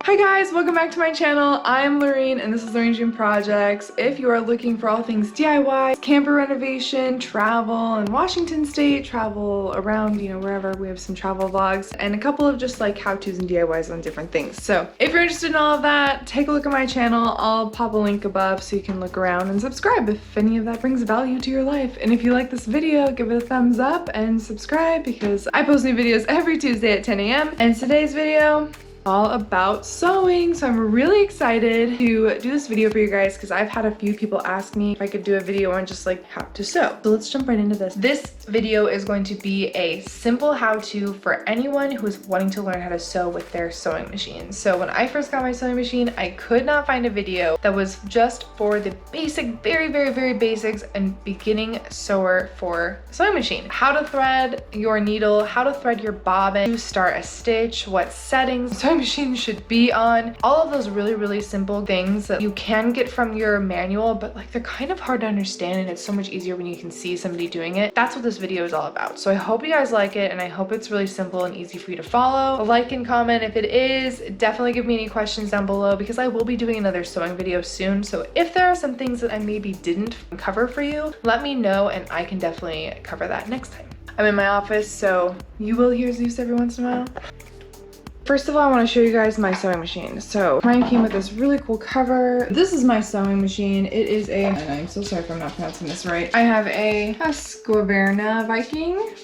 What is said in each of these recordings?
Hi guys, welcome back to my channel. I'm Lorene and this is Lorene Dream Projects. If you are looking for all things DIY, camper renovation, travel in Washington State, travel around, wherever, we have some travel vlogs and a couple of just like how-tos and DIYs on different things. So if you're interested in all of that, take a look at my channel. I'll pop a link above so you can look around and subscribe if any of that brings value to your life. And if you like this video, give it a thumbs up and subscribe because I post new videos every Tuesday at 10 a.m. And today's video, all about sewing. So I'm really excited to do this video for you guys because I've had a few people ask me if I could do a video on just like how to sew. So let's jump right into this. This video is going to be a simple how-to for anyone who is wanting to learn how to sew with their sewing machine. So when I first got my sewing machine, I could not find a video that was just for the basic, very basics and beginning sewer for sewing machine. How to thread your needle, how to thread your bobbin, to start a stitch, what settings sewing machine should be on, all of those really simple things that you can get from your manual, but like they're kind of hard to understand and it's so much easier when you can see somebody doing it. That's what this video is all about. So I hope you guys like it and I hope it's really simple and easy for you to follow. Like and comment if it is. Definitely give me any questions down below because I will be doing another sewing video soon. So if there are some things that I maybe didn't cover for you, let me know and I can definitely cover that next time. I'm in my office, so you will hear Zeus every once in a while. First of all, I want to show you guys my sewing machine. So mine came with this really cool cover. This is my sewing machine. It is a, and I'm so sorry if I'm not pronouncing this right. I have a Husqvarna Viking.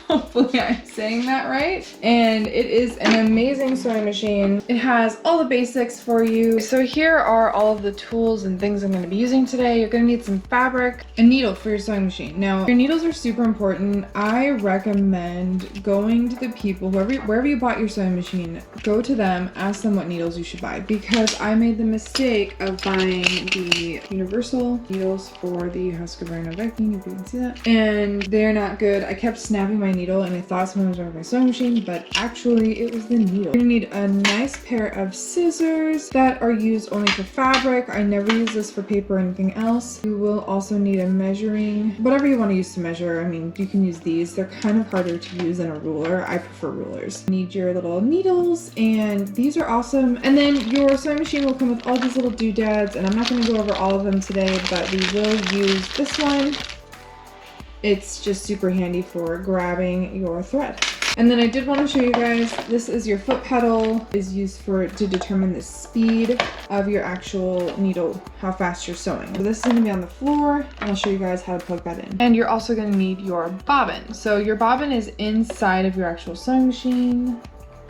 Hopefully I'm saying that right. And it is an amazing sewing machine. It has all the basics for you. So here are all of the tools and things I'm going to be using today. You're going to need some fabric, a needle for your sewing machine. Now, your needles are super important. I recommend going to the people, wherever you bought your sewing machine, go to them, ask them what needles you should buy, because I made the mistake of buying the universal needles for the Husqvarna Viking, if you can see that, and they're not good. I kept snapping my needle and I thought someone was wrong with my sewing machine, but actually it was the needle. You're gonna need a nice pair of scissors that are used only for fabric. I never use this for paper or anything else. You will also need a measuring, whatever you want to use to measure. I mean, you can use these. They're kind of harder to use than a ruler. I prefer rulers. You need your little needles, and these are awesome. And then your sewing machine will come with all these little doodads, and I'm not going to go over all of them today, but we will use this one. It's just super handy for grabbing your thread. And then I did want to show you guys, this is your foot pedal, is used to determine the speed of your actual needle, how fast you're sewing. So this is going to be on the floor, and I'll show you guys how to plug that in. And you're also going to need your bobbin. So your bobbin is inside of your actual sewing machine.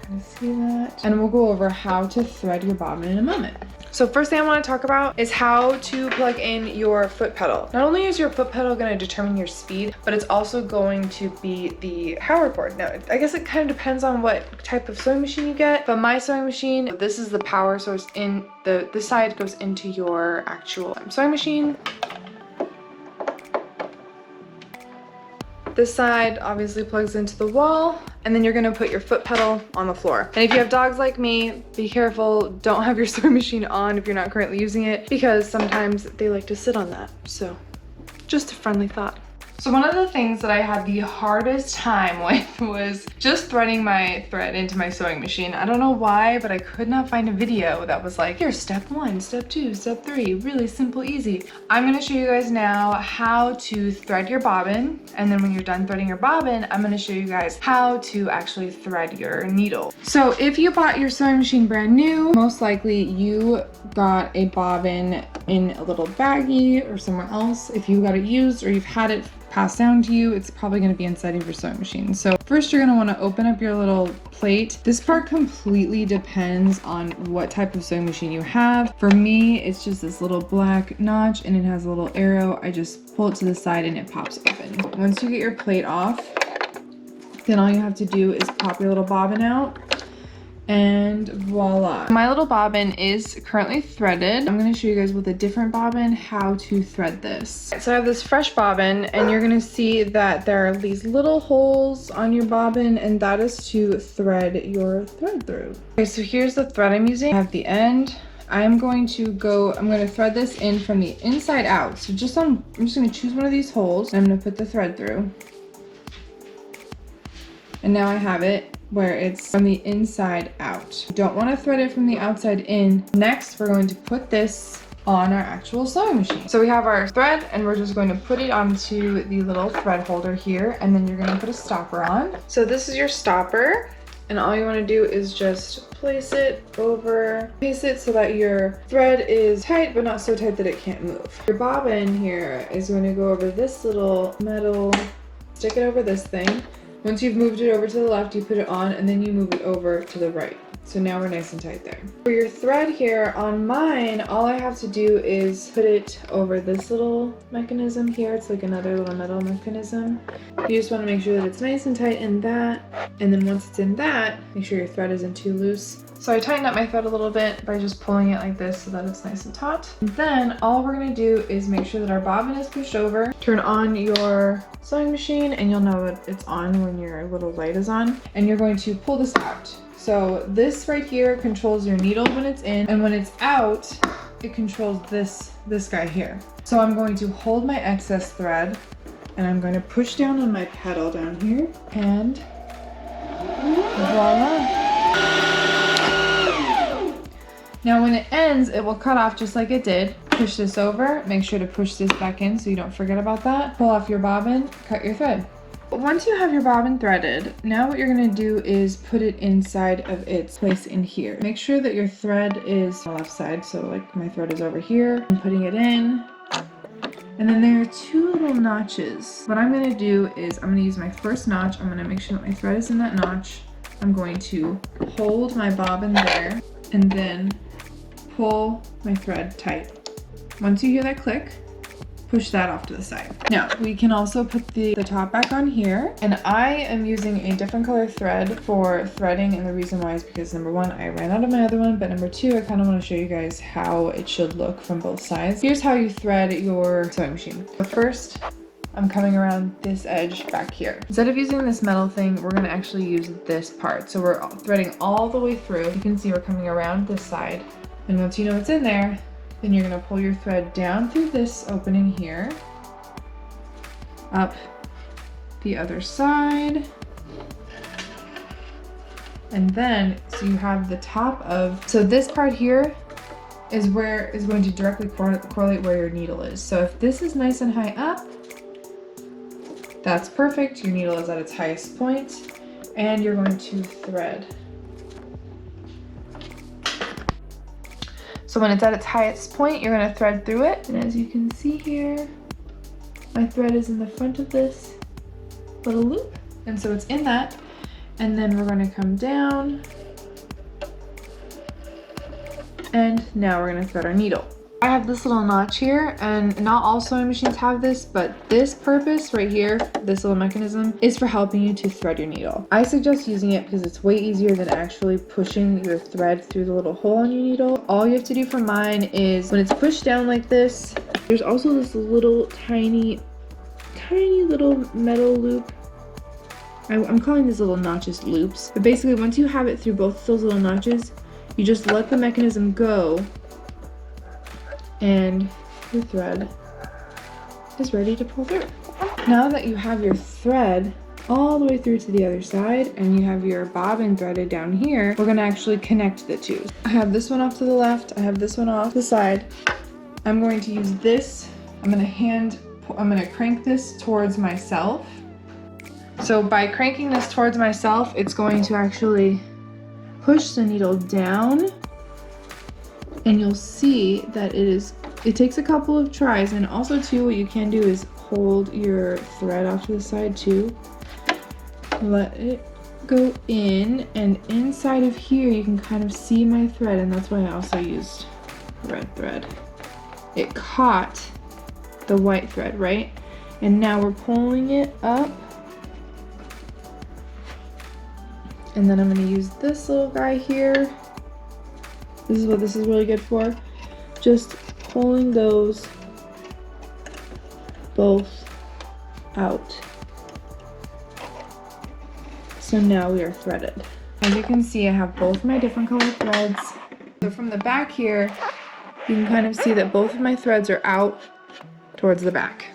Can you see that? And we'll go over how to thread your bobbin in a moment. So first thing I want to talk about is how to plug in your foot pedal. Not only is your foot pedal going to determine your speed, but it's also going to be the power cord. Now, I guess it kind of depends on what type of sewing machine you get, but my sewing machine, this is the power source in this side goes into your actual sewing machine. This side obviously plugs into the wall, and then you're gonna put your foot pedal on the floor. And if you have dogs like me, be careful, don't have your sewing machine on if you're not currently using it, because sometimes they like to sit on that. So just a friendly thought. So one of the things that I had the hardest time with was just threading my thread into my sewing machine. I don't know why, but I could not find a video that was like, here's step 1, step 2, step 3, really simple, easy. I'm gonna show you guys now how to thread your bobbin, and then when you're done threading your bobbin, I'm gonna show you guys how to actually thread your needle. So if you bought your sewing machine brand new, most likely you got a bobbin in a little baggie or somewhere else. If you got it used or you've had it passed down to you, it's probably going to be inside of your sewing machine. So first you're going to want to open up your little plate. This part completely depends on what type of sewing machine you have. For me, it's just this little black notch and it has a little arrow. I just pull it to the side and it pops open. Once you get your plate off, then all you have to do is pop your little bobbin out. And voila. My little bobbin is currently threaded. I'm going to show you guys with a different bobbin how to thread this. So I have this fresh bobbin, and you're going to see that there are these little holes on your bobbin, and that is to thread your thread through. Okay, so here's the thread I'm using. I have the end. I'm going to thread this in from the inside out. So I'm just going to choose one of these holes, and I'm going to put the thread through. And now I have it where it's from the inside out. You don't want to thread it from the outside in. Next, we're going to put this on our actual sewing machine. So we have our thread and we're just going to put it onto the little thread holder here, and then you're going to put a stopper on. So this is your stopper, and all you want to do is just place it so that your thread is tight but not so tight that it can't move. Your bobbin here is going to go over this little metal, stick it over this thing. Once you've moved it over to the left, you put it on, and then you move it over to the right. So now we're nice and tight there. For your thread here, on mine, all I have to do is put it over this little mechanism here. It's like another little metal mechanism. You just want to make sure that it's nice and tight in that. And then once it's in that, make sure your thread isn't too loose. So I tighten up my thread a little bit by just pulling it like this so that it's nice and taut. And then all we're gonna do is make sure that our bobbin is pushed over. Turn on your sewing machine and you'll know that it's on when your little light is on. And you're going to pull this out. So this right here controls your needle when it's in, and when it's out, it controls this guy here. So I'm going to hold my excess thread and I'm going to push down on my pedal down here, and voila. Now when it ends, it will cut off just like it did. Push this over, make sure to push this back in so you don't forget about that. Pull off your bobbin, cut your thread. Once you have your bobbin threaded, now what you're going to do is put it inside of its place in here. Make sure that your thread is on the left side, so like my thread is over here. I'm putting it in. And then there are two little notches. What I'm going to do is I'm going to use my first notch. I'm going to make sure that my thread is in that notch. I'm going to hold my bobbin there and then pull my thread tight. Once you hear that click, push that off to the side. Now, we can also put the top back on here, and I am using a different color thread for threading, and the reason why is because number one, I ran out of my other one, but number two, I kind of want to show you guys how it should look from both sides. Here's how you thread your sewing machine. But first, I'm coming around this edge back here. Instead of using this metal thing, we're gonna actually use this part. So we're threading all the way through. You can see we're coming around this side, and once you know it's in there, then you're going to pull your thread down through this opening here, up the other side, and then so you have the top of, so this part here is where is going to directly correlate where your needle is. So if this is nice and high up, that's perfect. Your needle is at its highest point, and you're going to thread. So when it's at its highest point, you're going to thread through it. And as you can see here, my thread is in the front of this little loop. And so it's in that. And then we're going to come down. And now we're going to thread our needle. I have this little notch here, and not all sewing machines have this, but this purpose right here, this little mechanism, is for helping you to thread your needle. I suggest using it because it's way easier than actually pushing your thread through the little hole on your needle. All you have to do for mine is when it's pushed down like this, there's also this little tiny little metal loop. I'm calling these little notches loops, but basically once you have it through both those little notches, you just let the mechanism go, and your thread is ready to pull through. Now that you have your thread all the way through to the other side and you have your bobbin threaded down here, we're going to actually connect the two. I have this one off to the left, I have this one off the side. I'm going to use this, I'm going to crank this towards myself. So by cranking this towards myself, it's going to actually push the needle down, and you'll see that it takes a couple of tries. And also too, what you can do is hold your thread off to the side too, let it go in, and inside of here you can kind of see my thread, and that's why I also used red thread. It caught the white thread, right? And now we're pulling it up, and then I'm going to use this little guy here. This is what this is really good for. Just pulling those both out. So now we are threaded. As you can see, I have both my different color threads. So from the back here, you can kind of see that both of my threads are out towards the back.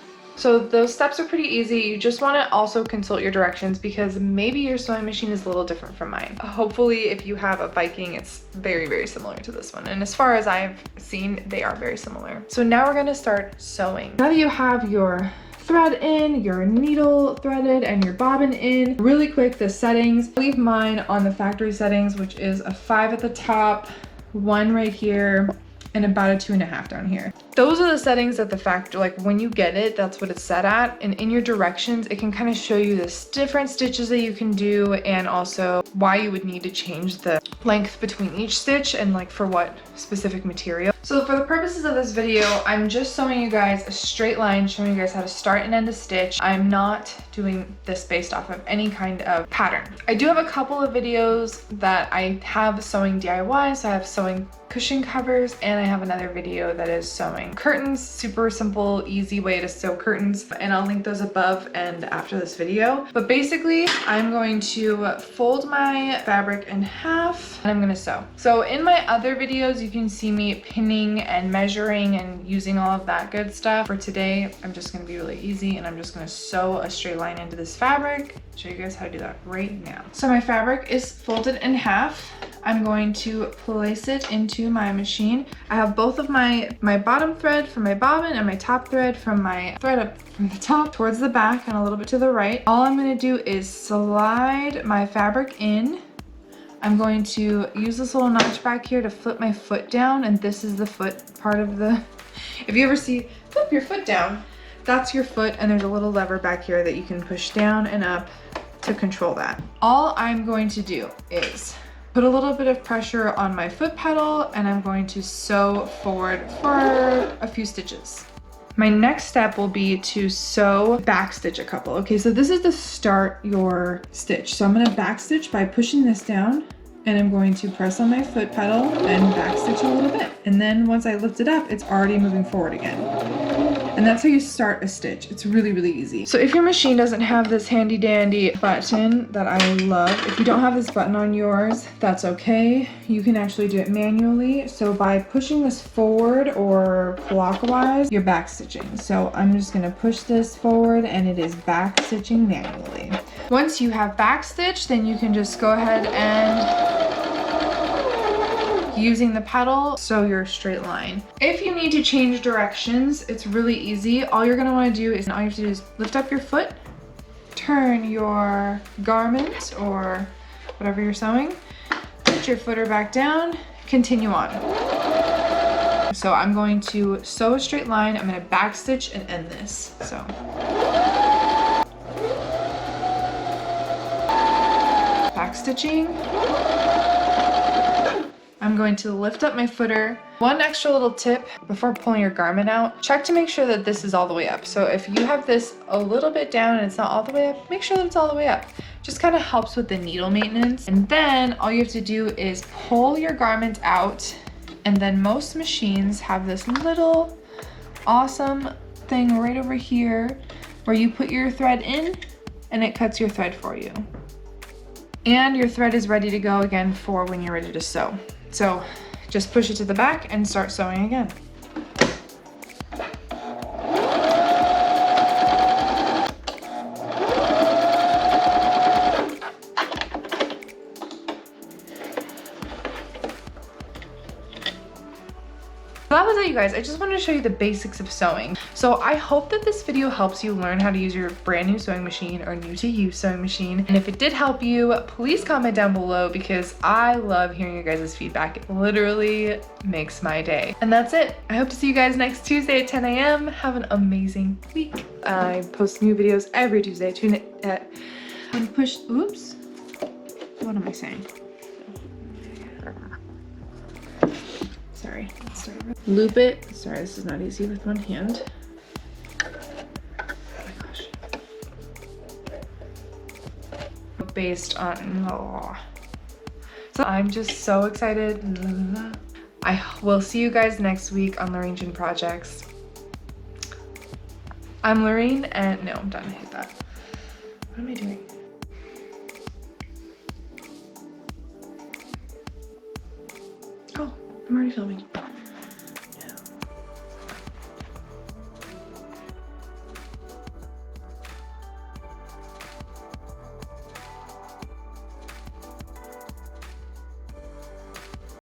So those steps are pretty easy. You just want to also consult your directions because maybe your sewing machine is a little different from mine. Hopefully if you have a Viking, it's very, very similar to this one. And as far as I've seen, they are very similar. So now we're gonna start sewing. Now that you have your thread in, your needle threaded, and your bobbin in, really quick, the settings. I leave mine on the factory settings, which is a 5 at the top, 1 right here, and about a 2.5 down here. Those are the settings that the factory, like when you get it, that's what it's set at. And in your directions, it can kind of show you the different stitches that you can do and also why you would need to change the length between each stitch and like for what specific material. So for the purposes of this video, I'm just showing you guys a straight line, showing you guys how to start and end a stitch. I'm not doing this based off of any kind of pattern. I do have a couple of videos that I have sewing DIY, so I have sewing cushion covers, and I have another video that is sewing curtains. Super simple, easy way to sew curtains, and I'll link those above and after this video. But basically, I'm going to fold my fabric in half and I'm gonna sew. So in my other videos, you can see me pinning and measuring and using all of that good stuff. For today, I'm just gonna be really easy and I'm just gonna sew a straight line into this fabric. Show you guys how to do that right now. So my fabric is folded in half. I'm going to place it into my machine. I have both of my bottom thread from my bobbin and my top thread from my thread up from the top towards the back and a little bit to the right. All I'm gonna do is slide my fabric in. I'm going to use this little notch back here to flip my foot down, and this is the foot part of the, if you ever see, flip your foot down, that's your foot, and there's a little lever back here that you can push down and up to control that. All I'm going to do is put a little bit of pressure on my foot pedal and I'm going to sew forward for a few stitches. My next step will be to sew back stitch a couple. Okay, so this is to start your stitch. So I'm gonna back stitch by pushing this down and I'm going to press on my foot pedal and back stitch a little bit. And then once I lift it up, it's already moving forward again. And that's how you start a stitch. It's really, really easy. So if your machine doesn't have this handy dandy button that I love, if you don't have this button on yours, that's okay. You can actually do it manually. So by pushing this forward or clockwise, you're back stitching. So I'm just gonna push this forward and it is back stitching manually. Once you have back stitch, then you can just go ahead and using the pedal, sew your straight line. If you need to change directions, it's really easy. All you're gonna wanna do is, all you have to do is lift up your foot, turn your garment or whatever you're sewing, put your footer back down, continue on. So I'm going to sew a straight line, I'm gonna back stitch and end this, so. Back stitching. I'm going to lift up my footer. One extra little tip before pulling your garment out, check to make sure that this is all the way up. So if you have this a little bit down and it's not all the way up, make sure that it's all the way up. Just kind of helps with the needle maintenance. And then all you have to do is pull your garment out, and then most machines have this little awesome thing right over here where you put your thread in and it cuts your thread for you. And your thread is ready to go again for when you're ready to sew. So just push it to the back and start sewing again. That was it, you guys. I just wanted to show you the basics of sewing. So I hope that this video helps you learn how to use your brand new sewing machine or new to you sewing machine. And if it did help you, please comment down below because I love hearing your guys' feedback. It literally makes my day. And that's it. I hope to see you guys next Tuesday at 10 a.m. Have an amazing week. I post new videos every Tuesday. Tune in at when push, oops. What am I saying? Sorry, let's start over. Loop it. Sorry, this is not easy with one hand. Oh my gosh. Based on, oh. So I'm just so excited. I will see you guys next week on Lorraine Projects. I'm Lorraine and no, I'm done. I hit that. What am I doing? Oh, I'm already filming.